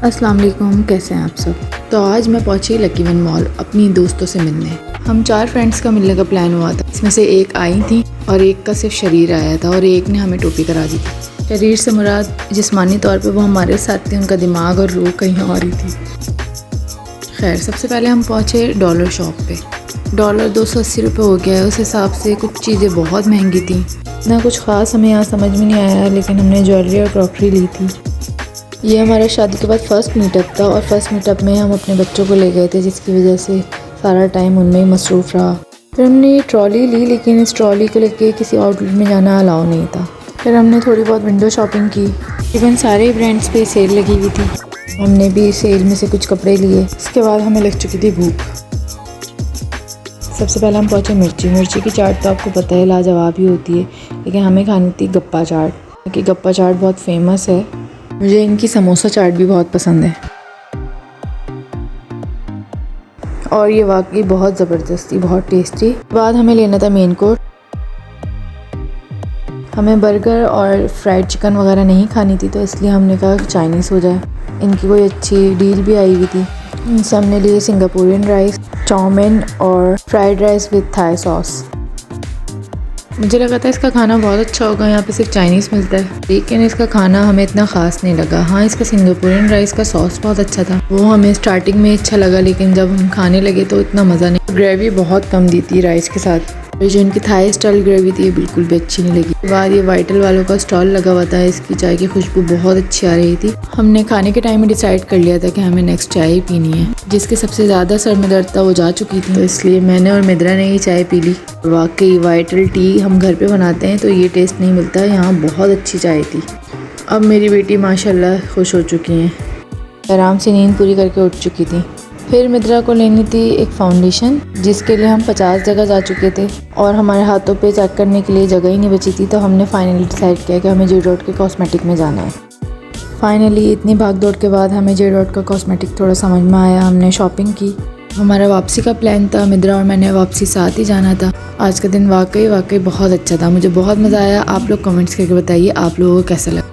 अस्सलाम वालेकुम, कैसे हैं आप सब। तो आज मैं पहुंची लकी वन मॉल अपनी दोस्तों से मिलने। हम 4 फ्रेंड्स का मिलने का प्लान हुआ था। इसमें से एक आई थी और एक का सिर्फ शरीर आया था और एक ने हमें टोपी करा दी थी। शरीर से मुराद जिस्मानी तौर पे वो हमारे साथ थे, उनका दिमाग और रूह कहीं और ही थी। खैर, सबसे पहले हम पहुँचे डॉलर शॉप पे। डॉलर 280 रुपये हो गया है। उस हिसाब से कुछ चीज़ें बहुत महंगी थी। इतना कुछ ख़ास हमें यहाँ समझ में नहीं आया, लेकिन हमने ज्वेलरी और क्रॉकरी ली थी। ये हमारा शादी के बाद फ़र्स्ट मीटअप था और फर्स्ट मीटअप में हम अपने बच्चों को ले गए थे, जिसकी वजह से सारा टाइम उनमें ही मसरूफ़ रहा। फिर हमने ये ट्रॉली ली, लेकिन इस ट्रॉली को लेके किसी आउटलेट में जाना अलाउ नहीं था। फिर हमने थोड़ी बहुत विंडो शॉपिंग की। इवन सारे ब्रांड्स पे सेल लगी हुई थी। हमने भी सेल में से कुछ कपड़े लिए। इसके बाद हमें लग चुकी थी भूख। सबसे पहले हम पहुँचे मिर्ची की चाट तो आपको पता है लाजवाब ही होती है, लेकिन हमें खानी थी गप्पा चाट, क्योंकि गप्पा चाट बहुत फेमस है। मुझे इनकी समोसा चाट भी बहुत पसंद है और ये वाकई बहुत ज़बरदस्ती, बहुत टेस्टी। बाद हमें लेना था मेन कोर्स। हमें बर्गर और फ्राइड चिकन वगैरह नहीं खानी थी, तो इसलिए हमने कहा चाइनीज़ हो जाए। इनकी कोई अच्छी डील भी आई हुई थी। इनसे हमने लिए सिंगापुरियन राइस, चाउमीन और fried rice with Thai sauce. मुझे लगा था इसका खाना बहुत अच्छा होगा, यहाँ पे सिर्फ चाइनीज़ मिलता है, लेकिन इसका खाना हमें इतना ख़ास नहीं लगा। हाँ, इसका सिंगापुरियन राइस का सॉस बहुत अच्छा था, वो हमें स्टार्टिंग में अच्छा लगा, लेकिन जब हम खाने लगे तो इतना मज़ा नहीं। ग्रेवी बहुत कम दी थी राइस के साथ। जो इनकी थाई स्टाइल ग्रेवी थी, ये बिल्कुल भी अच्छी नहीं लगी। बाद ये वाइटल वालों का स्टॉल लगा हुआ था, इसकी चाय की खुशबू बहुत अच्छी आ रही थी। हमने खाने के टाइम में डिसाइड कर लिया था कि हमें नेक्स्ट चाय ही पीनी है। जिसके सबसे ज़्यादा सर में दर्द था वो जा चुकी थी, तो इसलिए मैंने और मिद्रा ने ये चाय पी ली। वाकई वाइटल टी हम घर पे बनाते हैं तो ये टेस्ट नहीं मिलता। यहाँ बहुत अच्छी चाय थी। अब मेरी बेटी माशाल्लाह खुश हो चुकी हैं, आराम से नींद पूरी करके उठ चुकी थी। फिर मिद्रा को लेनी थी एक फाउंडेशन, जिसके लिए हम 50 जगह जा चुके थे और हमारे हाथों पे चेक करने के लिए जगह ही नहीं बची थी। तो हमने फाइनली डिसाइड किया कि हमें जे डॉट के कॉस्मेटिक में जाना है। फाइनली इतनी भाग दौड़ के बाद हमें जे डॉट का कॉस्मेटिक थोड़ा समझ में आया। हमने शॉपिंग की। हमारा वापसी का प्लान था, मिद्रा और मैंने वापसी साथ ही जाना था। आज का दिन वाकई बहुत अच्छा था। मुझे बहुत मज़ा आया। आप लोग कमेंट्स करके बताइए आप लोगों को कैसा लगा।